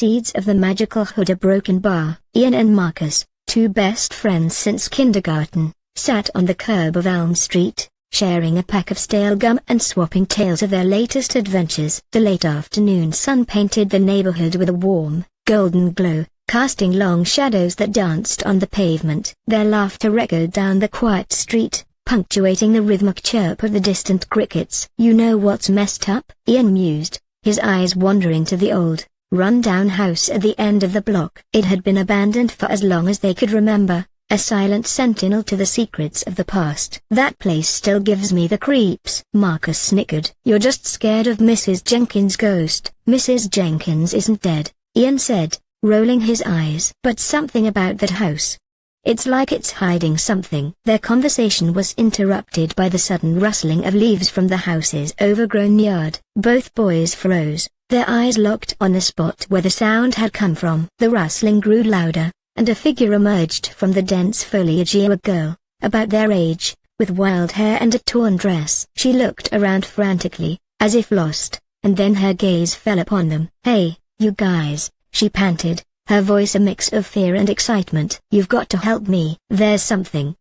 seeds of the magical hood. A broken bar. Ian and Marcus, two best friends since kindergarten, sat on the curb of Elm Street, sharing a pack of stale gum and swapping tales of their latest adventures. The late afternoon sun painted the neighborhood with a warm, golden glow, casting long shadows that danced on the pavement. Their laughter echoed down the quiet street, punctuating the rhythmic chirp of the distant crickets. "You know what's messed up?" Ian mused, his eyes wandering to the old, run-down house at the end of the block. It had been abandoned for as long as they could remember, a silent sentinel to the secrets of the past. "That place still gives me the creeps." Marcus snickered. "You're just scared of Mrs. Jenkins' ghost." "Mrs. Jenkins isn't dead," Ian said, rolling his eyes. "But something about that house. It's like it's hiding something." Their conversation was interrupted by the sudden rustling of leaves from the house's overgrown yard. Both boys froze, their eyes locked on the spot where the sound had come from. The rustling grew louder, and a figure emerged from the dense foliage. A girl, about their age, with wild hair and a torn dress. She looked around frantically, as if lost, and then her gaze fell upon them. "Hey, you guys," she panted, her voice a mix of fear and excitement. "You've got to help me. There's something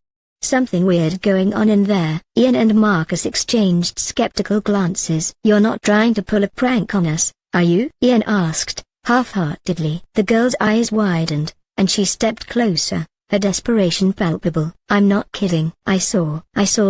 weird going on in there." Ian and Marcus exchanged skeptical glances. "You're not trying to pull a prank on us, are you?" Ian asked, half-heartedly. The girl's eyes widened, and she stepped closer, her desperation palpable. "I'm not kidding. I saw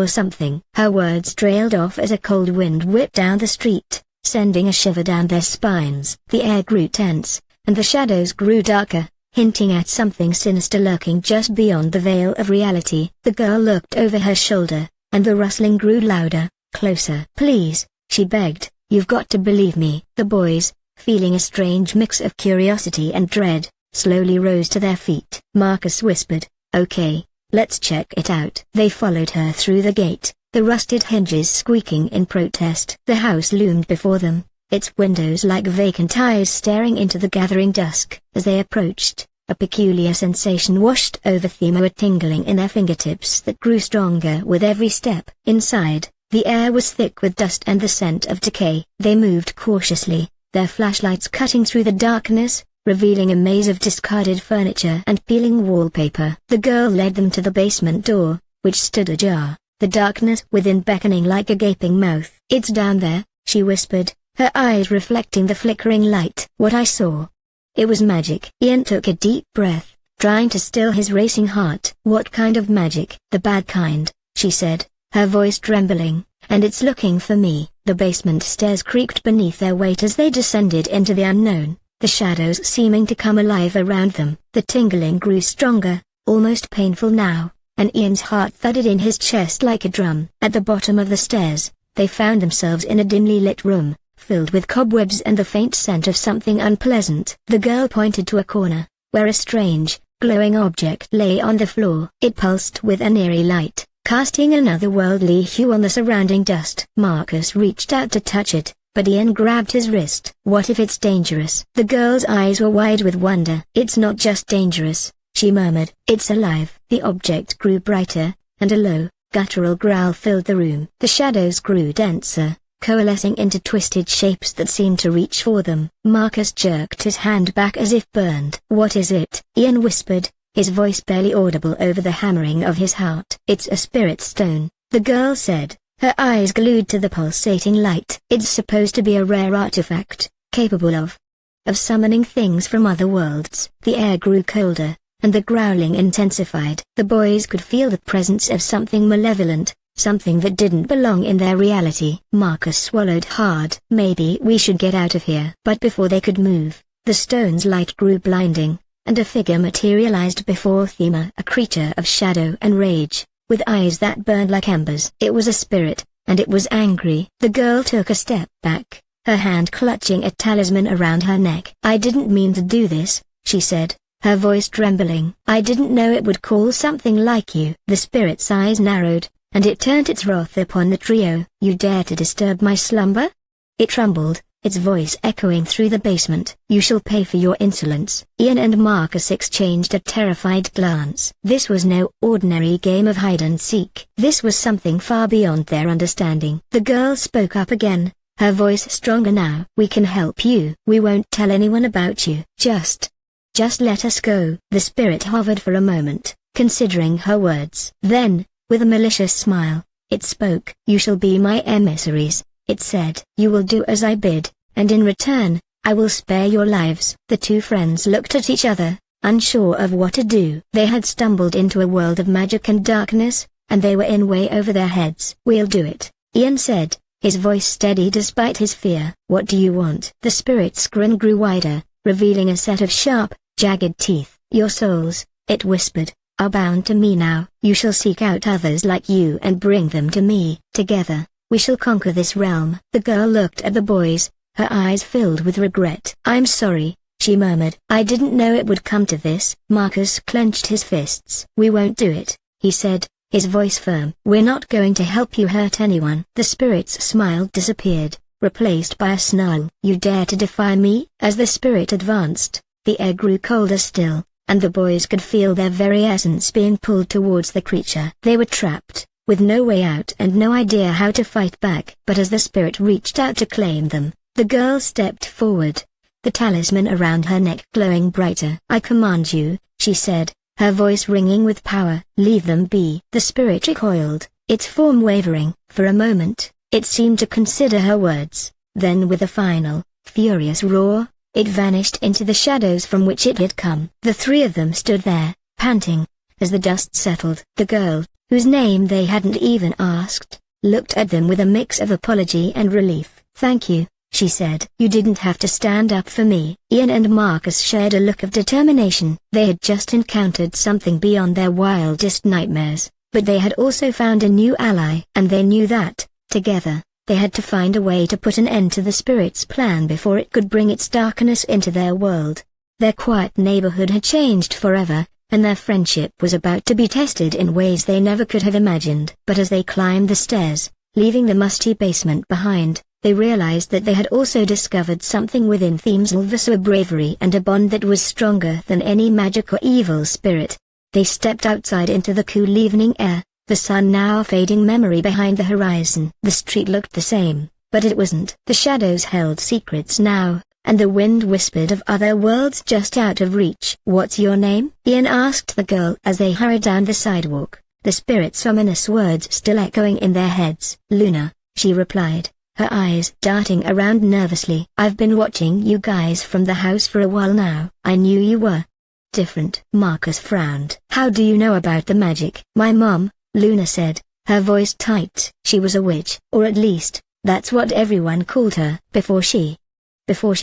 something." Her words trailed off as a cold wind whipped down the street, sending a shiver down their spines. The air grew tense, and the shadows grew darker, hinting at something sinister lurking just beyond the veil of reality. The girl looked over her shoulder, and the rustling grew louder, closer. "Please," she begged, "you've got to believe me." The boys, feeling a strange mix of curiosity and dread, slowly rose to their feet. Marcus whispered, "Okay, let's check it out." They followed her through the gate, the rusted hinges squeaking in protest. The house loomed before them, its windows like vacant eyes staring into the gathering dusk. As they approached, a peculiar sensation washed over them, a tingling in their fingertips that grew stronger with every step. Inside, the air was thick with dust and the scent of decay. They moved cautiously, their flashlights cutting through the darkness, revealing a maze of discarded furniture and peeling wallpaper. The girl led them to the basement door, which stood ajar, the darkness within beckoning like a gaping mouth. "It's down there," she whispered, her eyes reflecting the flickering light. "What I saw, it was magic." Ian took a deep breath, trying to still his racing heart. "What kind of magic?" "The bad kind," she said, her voice trembling, "and it's looking for me." The basement stairs creaked beneath their weight as they descended into the unknown, the shadows seeming to come alive around them. The tingling grew stronger, almost painful now, and Ian's heart thudded in his chest like a drum. At the bottom of the stairs, they found themselves in a dimly lit room, filled with cobwebs and the faint scent of something unpleasant. The girl pointed to a corner, where a strange, glowing object lay on the floor. It pulsed with an eerie light, casting an otherworldly hue on the surrounding dust. Marcus reached out to touch it, but Ian grabbed his wrist. "What if it's dangerous?" The girl's eyes were wide with wonder. "It's not just dangerous," she murmured. "It's alive." The object grew brighter, and a low, guttural growl filled the room. The shadows grew denser, coalescing into twisted shapes that seemed to reach for them. Marcus jerked his hand back as if burned. "What is it?" Ian whispered, his voice barely audible over the hammering of his heart. "It's a spirit stone," the girl said, her eyes glued to the pulsating light. "It's supposed to be a rare artifact, capable of summoning things from other worlds." The air grew colder, and the growling intensified. The boys could feel the presence of something malevolent, something that didn't belong in their reality. Marcus swallowed hard. "Maybe we should get out of here." But before they could move, the stone's light grew blinding, and a figure materialized before them, a creature of shadow and rage, with eyes that burned like embers. It was a spirit, and it was angry. The girl took a step back, her hand clutching a talisman around her neck. "I didn't mean to do this," she said, her voice trembling. "I didn't know it would call something like you." The spirit's eyes narrowed, and it turned its wrath upon the trio. "You dare to disturb my slumber?" It trembled, its voice echoing through the basement. "You shall pay for your insolence." Ian and Marcus exchanged a terrified glance. This was no ordinary game of hide-and-seek. This was something far beyond their understanding. The girl spoke up again, her voice stronger now. "We can help you. We won't tell anyone about you. Just let us go." The spirit hovered for a moment, considering her words. Then, with a malicious smile, it spoke. "You shall be my emissaries," it said. "You will do as I bid, and in return, I will spare your lives." The two friends looked at each other, unsure of what to do. They had stumbled into a world of magic and darkness, and they were in way over their heads. "We'll do it," Ian said, his voice steady despite his fear. "What do you want?" The spirit's grin grew wider, revealing a set of sharp, jagged teeth. "Your souls," it whispered, "are bound to me now. You shall seek out others like you and bring them to me. Together, we shall conquer this realm." The girl looked at the boys, her eyes filled with regret. "I'm sorry," she murmured. "I didn't know it would come to this." Marcus clenched his fists. "We won't do it," he said, his voice firm. "We're not going to help you hurt anyone." The spirit's smile disappeared, replaced by a snarl. "You dare to defy me?" As the spirit advanced, the air grew colder still, and the boys could feel their very essence being pulled towards the creature. They were trapped, with no way out and no idea how to fight back. But as the spirit reached out to claim them, the girl stepped forward, the talisman around her neck glowing brighter. "I command you," she said, her voice ringing with power. "Leave them be." The spirit recoiled, its form wavering. For a moment, it seemed to consider her words, then with a final, furious roar, it vanished into the shadows from which it had come. The three of them stood there, panting. As the dust settled, the girl, whose name they hadn't even asked, looked at them with a mix of apology and relief. "Thank you," she said. "You didn't have to stand up for me." Ian and Marcus shared a look of determination. They had just encountered something beyond their wildest nightmares, but they had also found a new ally. And they knew that, together, they had to find a way to put an end to the spirit's plan before it could bring its darkness into their world. Their quiet neighborhood had changed forever, and their friendship was about to be tested in ways they never could have imagined. But as they climbed the stairs, leaving the musty basement behind, they realized that they had also discovered something within themselves, a bravery and a bond that was stronger than any magic or evil spirit. They stepped outside into the cool evening air, the sun now fading memory behind the horizon. The street looked the same, but it wasn't. The shadows held secrets now, and the wind whispered of other worlds just out of reach. "What's your name?" Ian asked the girl as they hurried down the sidewalk, the spirit's ominous words still echoing in their heads. "Luna," she replied, her eyes darting around nervously. "I've been watching you guys from the house for a while now. I knew you were different." Marcus frowned. "How do you know about the magic?" "My mom," Luna said, her voice tight. "She was a witch, or at least, that's what everyone called her, before she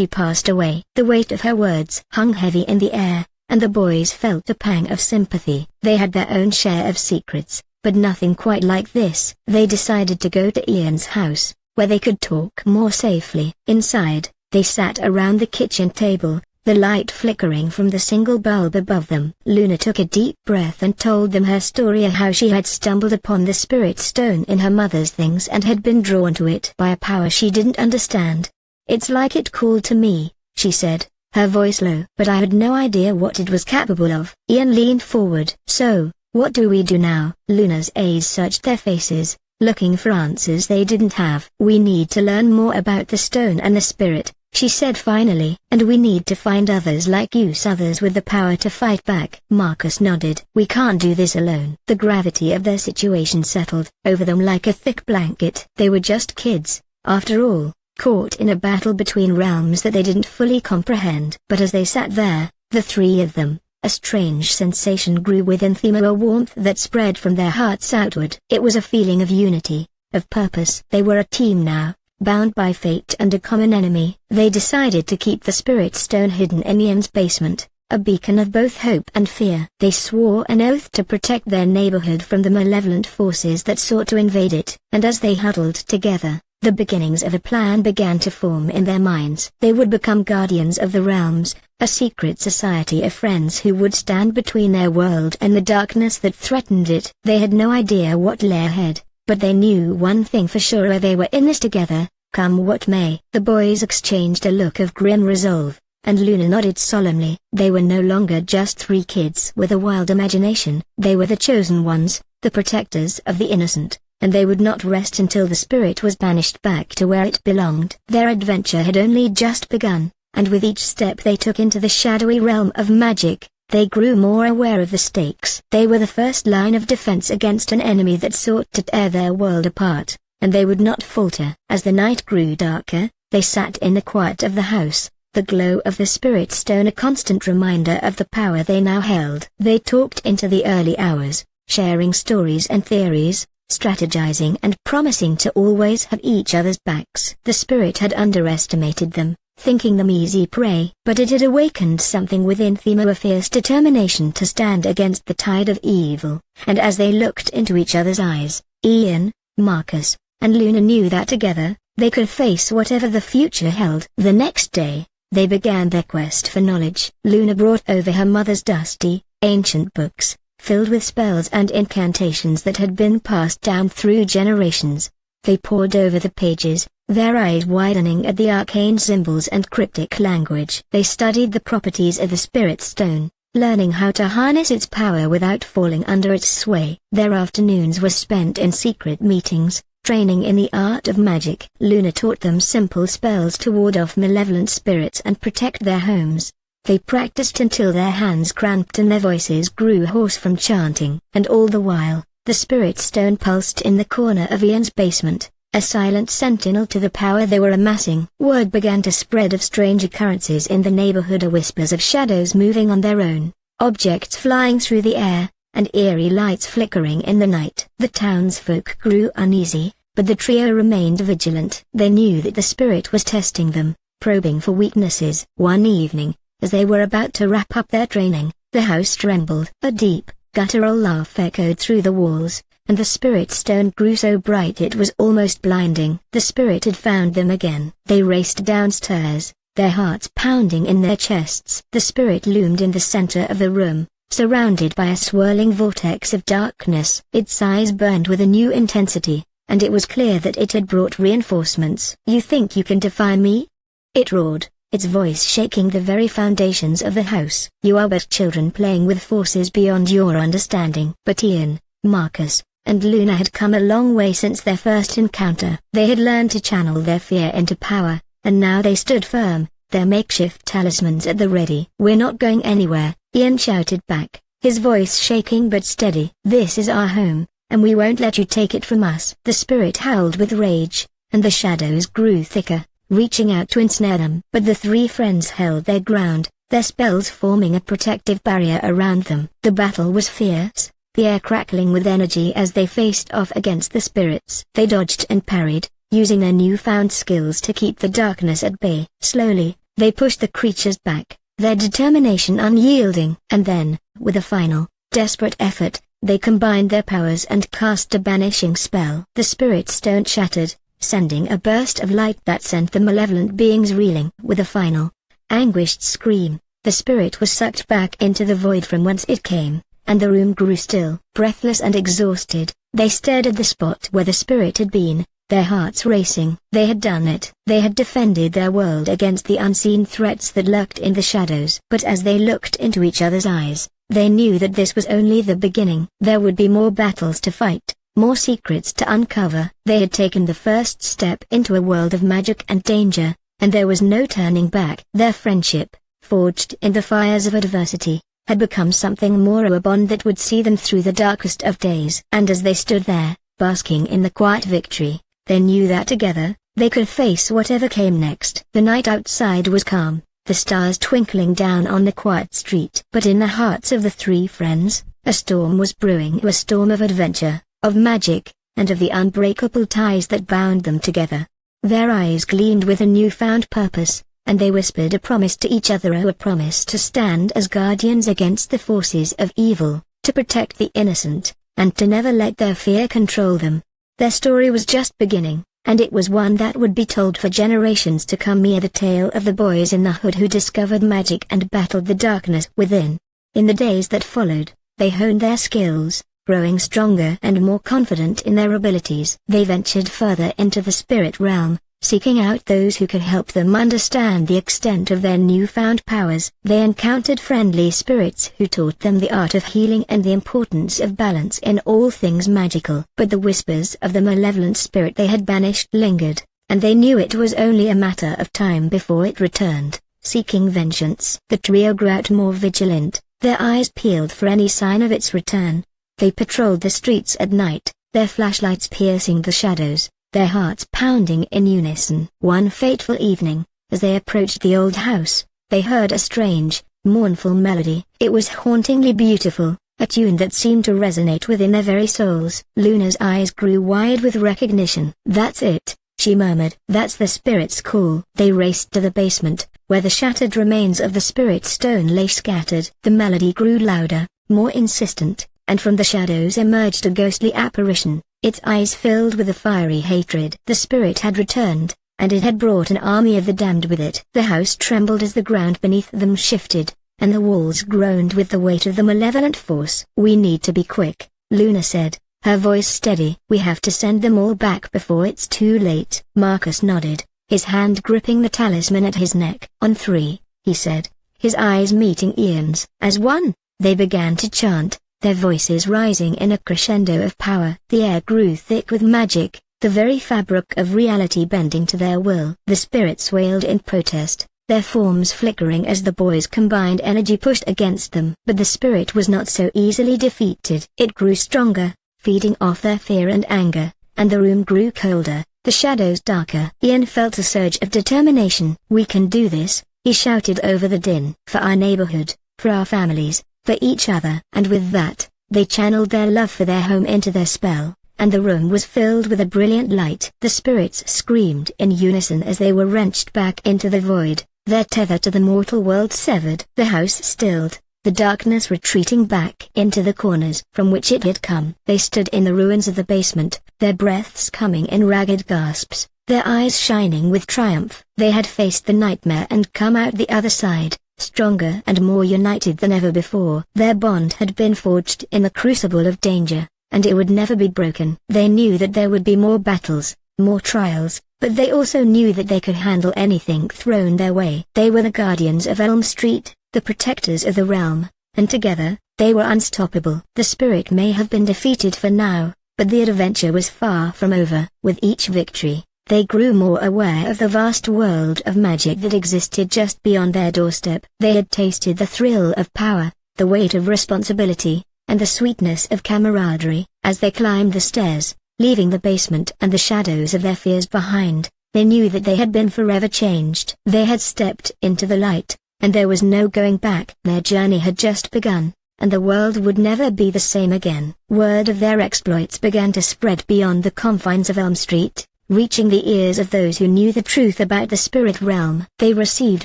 passed away." The weight of her words hung heavy in the air, and the boys felt a pang of sympathy. They had their own share of secrets, but nothing quite like this. They decided to go to Ian's house, where they could talk more safely. Inside, they sat around the kitchen table, the light flickering from the single bulb above them. Luna took a deep breath and told them her story of how she had stumbled upon the spirit stone in her mother's things and had been drawn to it by a power she didn't understand. "It's like it called to me," she said, her voice low. "But I had no idea what it was capable of." Ian leaned forward. "So, what do we do now?" Luna's eyes searched their faces, looking for answers they didn't have. "We need to learn more about the stone and the spirit," she said finally. "And we need to find others like you, others with the power to fight back." Marcus nodded. "We can't do this alone." The gravity of their situation settled over them like a thick blanket. They were just kids, after all, caught in a battle between realms that they didn't fully comprehend. But as they sat there, the three of them, a strange sensation grew within them, a warmth that spread from their hearts outward. It was a feeling of unity, of purpose. They were a team now, bound by fate and a common enemy. They decided to keep the spirit stone hidden in Ian's basement, a beacon of both hope and fear. They swore an oath to protect their neighborhood from the malevolent forces that sought to invade it. And as they huddled together, the beginnings of a plan began to form in their minds. They would become guardians of the realms, a secret society of friends who would stand between their world and the darkness that threatened it. They had no idea what lay ahead, but they knew one thing for sure: they were in this together, come what may. The boys exchanged a look of grim resolve, and Luna nodded solemnly. They were no longer just three kids with a wild imagination. They were the chosen ones, the protectors of the innocent, and they would not rest until the spirit was banished back to where it belonged. Their adventure had only just begun, and with each step they took into the shadowy realm of magic, they grew more aware of the stakes. They were the first line of defense against an enemy that sought to tear their world apart, and they would not falter. As the night grew darker, they sat in the quiet of the house, the glow of the spirit stone a constant reminder of the power they now held. They talked into the early hours, sharing stories and theories, strategizing and promising to always have each other's backs. The spirit had underestimated them, thinking them easy prey, but it had awakened something within them, a fierce determination to stand against the tide of evil, and as they looked into each other's eyes, Ian, Marcus, and Luna knew that together, they could face whatever the future held. The next day, they began their quest for knowledge. Luna brought over her mother's dusty, ancient books, filled with spells and incantations that had been passed down through generations. They pored over the pages, their eyes widening at the arcane symbols and cryptic language. They studied the properties of the spirit stone, learning how to harness its power without falling under its sway. Their afternoons were spent in secret meetings, training in the art of magic. Luna taught them simple spells to ward off malevolent spirits and protect their homes. They practiced until their hands cramped and their voices grew hoarse from chanting. And all the while, the spirit stone pulsed in the corner of Ian's basement, a silent sentinel to the power they were amassing. Word began to spread of strange occurrences in the neighborhood, whispers of shadows moving on their own, objects flying through the air, and eerie lights flickering in the night. The townsfolk grew uneasy, but the trio remained vigilant. They knew that the spirit was testing them, probing for weaknesses. One evening, as they were about to wrap up their training, the house trembled. A deep, guttural laugh echoed through the walls, and the spirit stone grew so bright it was almost blinding. The spirit had found them again. They raced downstairs, their hearts pounding in their chests. The spirit loomed in the center of the room, surrounded by a swirling vortex of darkness. Its eyes burned with a new intensity, and it was clear that it had brought reinforcements. "You think you can defy me?" it roared, its voice shaking the very foundations of the house. "You are but children playing with forces beyond your understanding." But Ian, Marcus, and Luna had come a long way since their first encounter. They had learned to channel their fear into power, and now they stood firm, their makeshift talismans at the ready. "We're not going anywhere," Ian shouted back, his voice shaking but steady. "This is our home, and we won't let you take it from us." The spirit howled with rage, and the shadows grew thicker, reaching out to ensnare them. But the three friends held their ground, their spells forming a protective barrier around them. The battle was fierce, the air crackling with energy as they faced off against the spirits. They dodged and parried, using their newfound skills to keep the darkness at bay. Slowly, they pushed the creatures back, their determination unyielding. And then, with a final, desperate effort, they combined their powers and cast a banishing spell. The spirit stone shattered, sending a burst of light that sent the malevolent beings reeling. With a final, anguished scream, the spirit was sucked back into the void from whence it came, and the room grew still. Breathless and exhausted, they stared at the spot where the spirit had been, their hearts racing. They had done it. They had defended their world against the unseen threats that lurked in the shadows. But as they looked into each other's eyes, they knew that this was only the beginning. There would be more battles to fight, more secrets to uncover. They had taken the first step into a world of magic and danger, and there was no turning back. Their friendship, forged in the fires of adversity, had become something more, a bond that would see them through the darkest of days. And as they stood there, basking in the quiet victory, they knew that together, they could face whatever came next. The night outside was calm, the stars twinkling down on the quiet street. But in the hearts of the three friends, a storm was brewing, a storm of adventure, of magic, and of the unbreakable ties that bound them together. Their eyes gleamed with a newfound purpose, and they whispered a promise to each other, a promise to stand as guardians against the forces of evil, to protect the innocent, and to never let their fear control them. Their story was just beginning, and it was one that would be told for generations to come. The tale of the boys in the hood who discovered magic and battled the darkness within. In the days that followed, they honed their skills, growing stronger and more confident in their abilities. They ventured further into the spirit realm, seeking out those who could help them understand the extent of their newfound powers. They encountered friendly spirits who taught them the art of healing and the importance of balance in all things magical. But the whispers of the malevolent spirit they had banished lingered, and they knew it was only a matter of time before it returned, seeking vengeance. The trio grew out more vigilant, their eyes peeled for any sign of its return. They patrolled the streets at night, their flashlights piercing the shadows, their hearts pounding in unison. One fateful evening, as they approached the old house, they heard a strange, mournful melody. It was hauntingly beautiful, a tune that seemed to resonate within their very souls. Luna's eyes grew wide with recognition. "That's it," she murmured. "That's the spirit's call." They raced to the basement, where the shattered remains of the spirit stone lay scattered. The melody grew louder, more insistent, and from the shadows emerged a ghostly apparition, its eyes filled with a fiery hatred. The spirit had returned, and it had brought an army of the damned with it. The house trembled as the ground beneath them shifted, and the walls groaned with the weight of the malevolent force. "We need to be quick," Luna said, her voice steady. "We have to send them all back before it's too late." Marcus nodded, his hand gripping the talisman at his neck. "On three," he said, his eyes meeting Ian's. As one, they began to chant, their voices rising in a crescendo of power. The air grew thick with magic, the very fabric of reality bending to their will. The spirits wailed in protest, their forms flickering as the boys' combined energy pushed against them. But the spirit was not so easily defeated. It grew stronger, feeding off their fear and anger, and the room grew colder, the shadows darker. Ian felt a surge of determination. "We can do this," he shouted over the din. "For our neighborhood, for our families, for each other." And with that, they channeled their love for their home into their spell, and the room was filled with a brilliant light. The spirits screamed in unison as they were wrenched back into the void, their tether to the mortal world severed. The house stilled, the darkness retreating back into the corners from which it had come. They stood in the ruins of the basement, their breaths coming in ragged gasps, their eyes shining with triumph. They had faced the nightmare and come out the other side, stronger and more united than ever before. Their bond had been forged in the crucible of danger, and it would never be broken. They knew that there would be more battles, more trials, but they also knew that they could handle anything thrown their way. They were the guardians of Elm Street, the protectors of the realm, and together, they were unstoppable. The spirit may have been defeated for now, but the adventure was far from over. With each victory, they grew more aware of the vast world of magic that existed just beyond their doorstep. They had tasted the thrill of power, the weight of responsibility, and the sweetness of camaraderie. As they climbed the stairs, leaving the basement and the shadows of their fears behind, they knew that they had been forever changed. They had stepped into the light, and there was no going back. Their journey had just begun, and the world would never be the same again. Word of their exploits began to spread beyond the confines of Elm Street, reaching the ears of those who knew the truth about the spirit realm. They received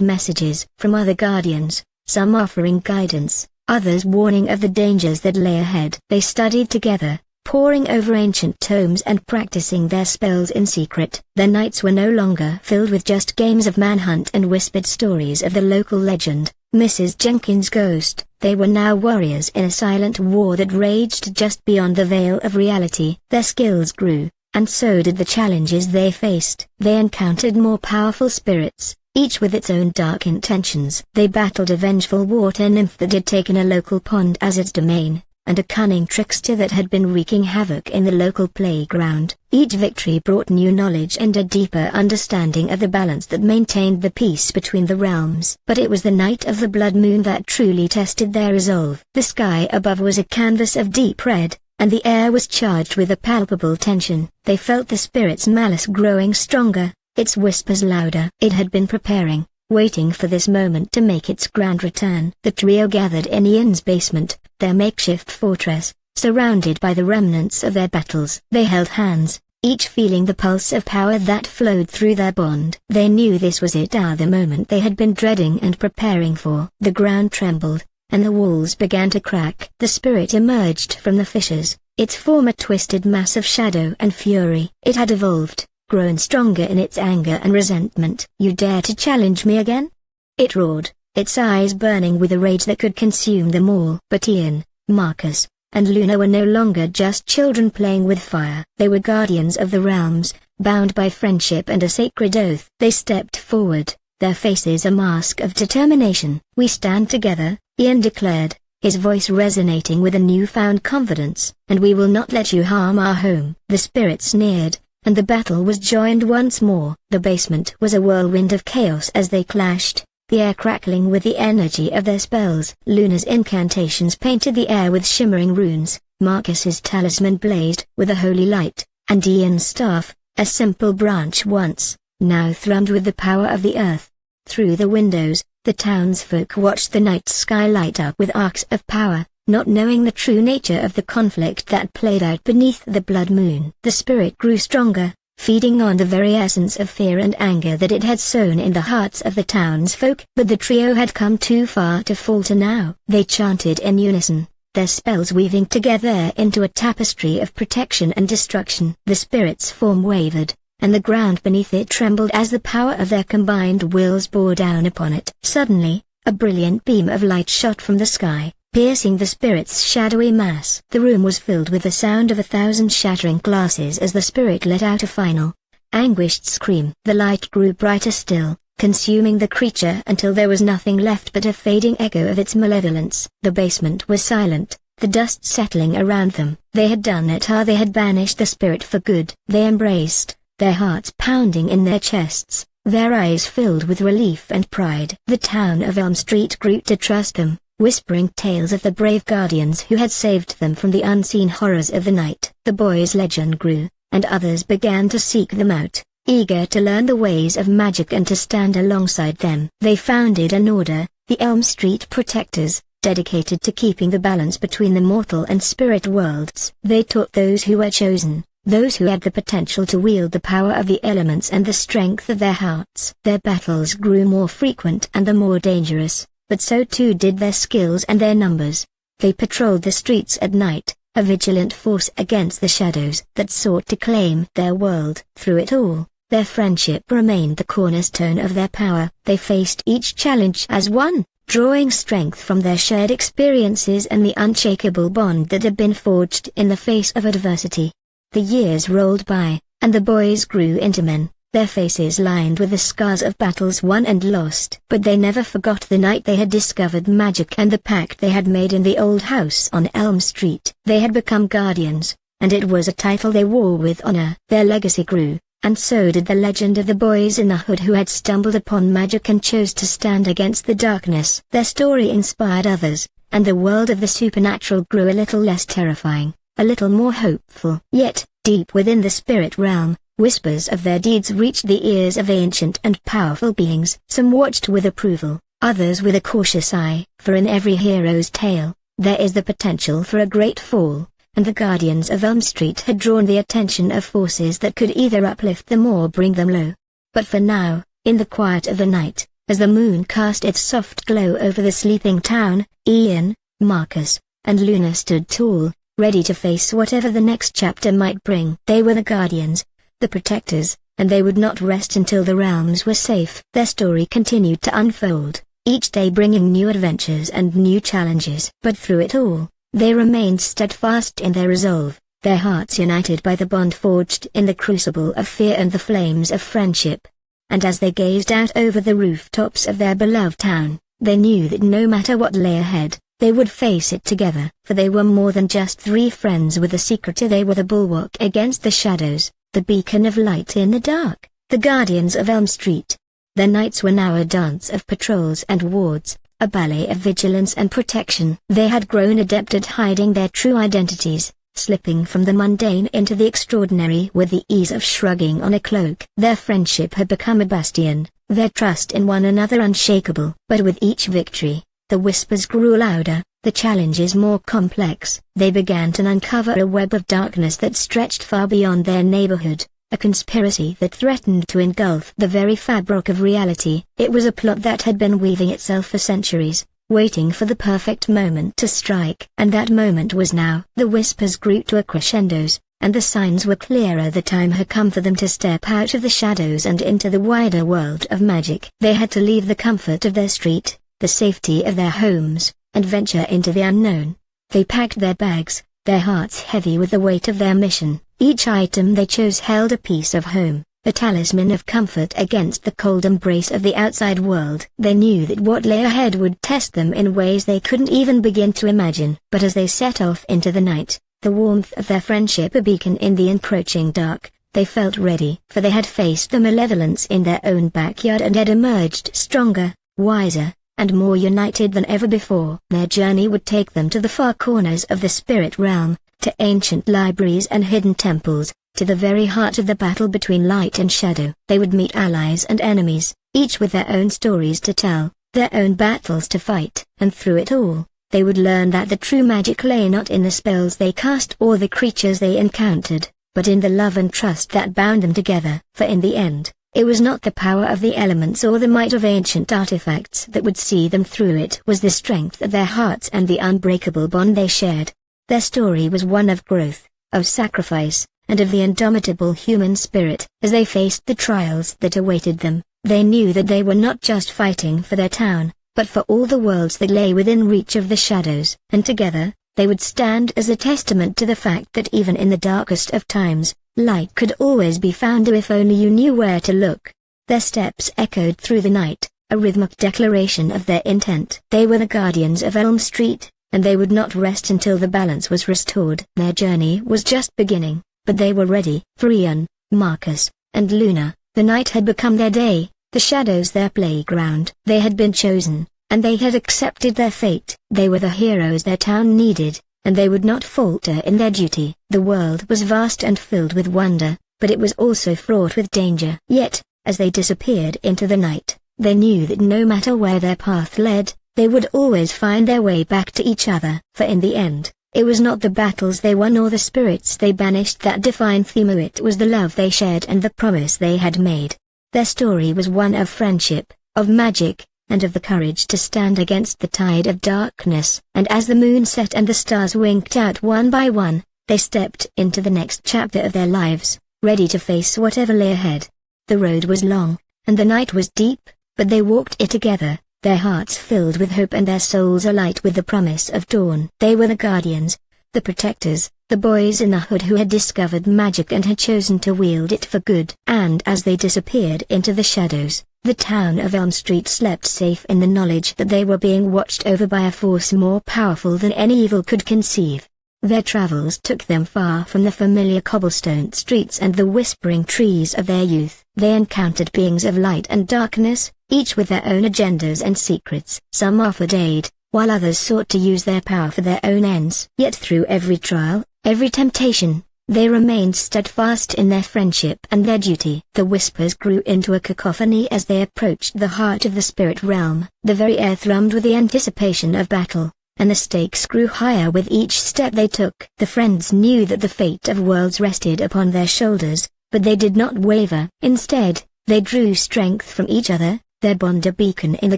messages from other guardians, some offering guidance, others warning of the dangers that lay ahead. They studied together, poring over ancient tomes and practicing their spells in secret. Their nights were no longer filled with just games of manhunt and whispered stories of the local legend, Mrs. Jenkins' ghost. They were now warriors in a silent war that raged just beyond the veil of reality. Their skills grew, and so did the challenges they faced. They encountered more powerful spirits, each with its own dark intentions. They battled a vengeful water nymph that had taken a local pond as its domain, and a cunning trickster that had been wreaking havoc in the local playground. Each victory brought new knowledge and a deeper understanding of the balance that maintained the peace between the realms. But it was the night of the blood moon that truly tested their resolve. The sky above was a canvas of deep red, and the air was charged with a palpable tension. They felt the spirit's malice growing stronger, its whispers louder. It had been preparing, waiting for this moment to make its grand return. The trio gathered in Ian's basement, their makeshift fortress, surrounded by the remnants of their battles. They held hands, each feeling the pulse of power that flowed through their bond. They knew this was it, the moment they had been dreading and preparing for. The ground trembled, and the walls began to crack. The spirit emerged from the fissures, its form a twisted mass of shadow and fury. It had evolved, grown stronger in its anger and resentment. "You dare to challenge me again?" it roared, its eyes burning with a rage that could consume them all. But Ian, Marcus, and Luna were no longer just children playing with fire. They were guardians of the realms, Bound by friendship and a sacred oath, they stepped forward, their faces a mask of determination. "We stand together," Ian declared, his voice resonating with a newfound confidence, "and we will not let you harm our home." The spirits sneered, and the battle was joined once more. The basement was a whirlwind of chaos as they clashed, the air crackling with the energy of their spells. Luna's incantations painted the air with shimmering runes, Marcus's talisman blazed with a holy light, and Ian's staff, a simple branch once, now thrummed with the power of the earth. Through the windows, the townsfolk watched the night sky light up with arcs of power, not knowing the true nature of the conflict that played out beneath the blood moon. The spirit grew stronger, feeding on the very essence of fear and anger that it had sown in the hearts of the townsfolk. But the trio had come too far to falter now. They chanted in unison, their spells weaving together into a tapestry of protection and destruction. The spirit's form wavered, and the ground beneath it trembled as the power of their combined wills bore down upon it. Suddenly, a brilliant beam of light shot from the sky, piercing the spirit's shadowy mass. The room was filled with the sound of 1,000 shattering glasses as the spirit let out a final, anguished scream. The light grew brighter still, consuming the creature until there was nothing left but a fading echo of its malevolence. The basement was silent, the dust settling around them. They had done it. They had banished the spirit for good. They embraced, their hearts pounding in their chests, their eyes filled with relief and pride. The town of Elm Street grew to trust them, whispering tales of the brave guardians who had saved them from the unseen horrors of the night. The boys' legend grew, and others began to seek them out, eager to learn the ways of magic and to stand alongside them. They founded an order, the Elm Street Protectors, dedicated to keeping the balance between the mortal and spirit worlds. They taught those who were chosen, those who had the potential to wield the power of the elements and the strength of their hearts. Their battles grew more frequent and the more dangerous, but so too did their skills and their numbers. They patrolled the streets at night, a vigilant force against the shadows that sought to claim their world. Through it all, their friendship remained the cornerstone of their power. They faced each challenge as one, drawing strength from their shared experiences and the unshakable bond that had been forged in the face of adversity. The years rolled by, and the boys grew into men, their faces lined with the scars of battles won and lost. But they never forgot the night they had discovered magic and the pact they had made in the old house on Elm Street. They had become guardians, and it was a title they wore with honor. Their legacy grew, and so did the legend of the boys in the hood who had stumbled upon magic and chose to stand against the darkness. Their story inspired others, and the world of the supernatural grew a little less terrifying, a little more hopeful. Yet, deep within the spirit realm, whispers of their deeds reached the ears of ancient and powerful beings. Some watched with approval, others with a cautious eye. For in every hero's tale, there is the potential for a great fall, and the guardians of Elm Street had drawn the attention of forces that could either uplift them or bring them low. But for now, in the quiet of the night, as the moon cast its soft glow over the sleeping town, Ian, Marcus, and Luna stood tall, ready to face whatever the next chapter might bring. They were the guardians, the protectors, and they would not rest until the realms were safe. Their story continued to unfold, each day bringing new adventures and new challenges. But through it all, they remained steadfast in their resolve, their hearts united by the bond forged in the crucible of fear and the flames of friendship. And as they gazed out over the rooftops of their beloved town, they knew that no matter what lay ahead, they would face it together. For they were more than just three friends with a secret. They were the bulwark against the shadows, the beacon of light in the dark, the guardians of Elm Street. Their nights were now a dance of patrols and wards, a ballet of vigilance and protection. They had grown adept at hiding their true identities, slipping from the mundane into the extraordinary with the ease of shrugging on a cloak. Their friendship had become a bastion, their trust in one another unshakable. But with each victory, the whispers grew louder, the challenges more complex. They began to uncover a web of darkness that stretched far beyond their neighborhood, a conspiracy that threatened to engulf the very fabric of reality. It was a plot that had been weaving itself for centuries, waiting for the perfect moment to strike. And that moment was now. The whispers grew to a crescendos, and the signs were clearer. The time had come for them to step out of the shadows and into the wider world of magic. They had to leave the comfort of their street, the safety of their homes, and venture into the unknown. They packed their bags, their hearts heavy with the weight of their mission. Each item they chose held a piece of home, a talisman of comfort against the cold embrace of the outside world. They knew that what lay ahead would test them in ways they couldn't even begin to imagine. But as they set off into the night, the warmth of their friendship a beacon in the encroaching dark, they felt ready. For they had faced the malevolence in their own backyard and had emerged stronger, wiser, and more united than ever before. Their journey would take them to the far corners of the spirit realm, to ancient libraries and hidden temples, to the very heart of the battle between light and shadow. They would meet allies and enemies, each with their own stories to tell, their own battles to fight. And through it all, they would learn that the true magic lay not in the spells they cast or the creatures they encountered, but in the love and trust that bound them together. For in the end, it was not the power of the elements or the might of ancient artifacts that would see them through. It was the strength of their hearts and the unbreakable bond they shared. Their story was one of growth, of sacrifice, and of the indomitable human spirit. As they faced the trials that awaited them, they knew that they were not just fighting for their town, but for all the worlds that lay within reach of the shadows. And together, they would stand as a testament to the fact that even in the darkest of times, light could always be found if only you knew where to look. Their steps echoed through the night, a rhythmic declaration of their intent. They were the guardians of Elm Street, and they would not rest until the balance was restored. Their journey was just beginning, but they were ready. For Ian, Marcus, and Luna, the night had become their day, the shadows their playground. They had been chosen, and they had accepted their fate. They were the heroes their town needed, and they would not falter in their duty. The world was vast and filled with wonder, but it was also fraught with danger. Yet, as they disappeared into the night, they knew that no matter where their path led, they would always find their way back to each other. For in the end, it was not the battles they won or the spirits they banished that defined them. It was the love they shared and the promise they had made. Their story was one of friendship, of magic, and of the courage to stand against the tide of darkness. And as the moon set and the stars winked out one by one, they stepped into the next chapter of their lives, ready to face whatever lay ahead. The road was long, and the night was deep, but they walked it together, their hearts filled with hope and their souls alight with the promise of dawn. They were the guardians, the protectors, the boys in the hood who had discovered magic and had chosen to wield it for good. And as they disappeared into the shadows, the town of Elm Street slept safe in the knowledge that they were being watched over by a force more powerful than any evil could conceive. Their travels took them far from the familiar cobblestone streets and the whispering trees of their youth. They encountered beings of light and darkness, each with their own agendas and secrets. Some offered aid, while others sought to use their power for their own ends. Yet through every trial, every temptation, they remained steadfast in their friendship and their duty. The whispers grew into a cacophony as they approached the heart of the spirit realm. The very air thrummed with the anticipation of battle, and the stakes grew higher with each step they took. The friends knew that the fate of worlds rested upon their shoulders, but they did not waver. Instead, they drew strength from each other, their bond a beacon in the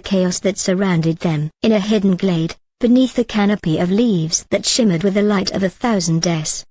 chaos that surrounded them. In a hidden glade, beneath the canopy of leaves that shimmered with the light of 1,000 S,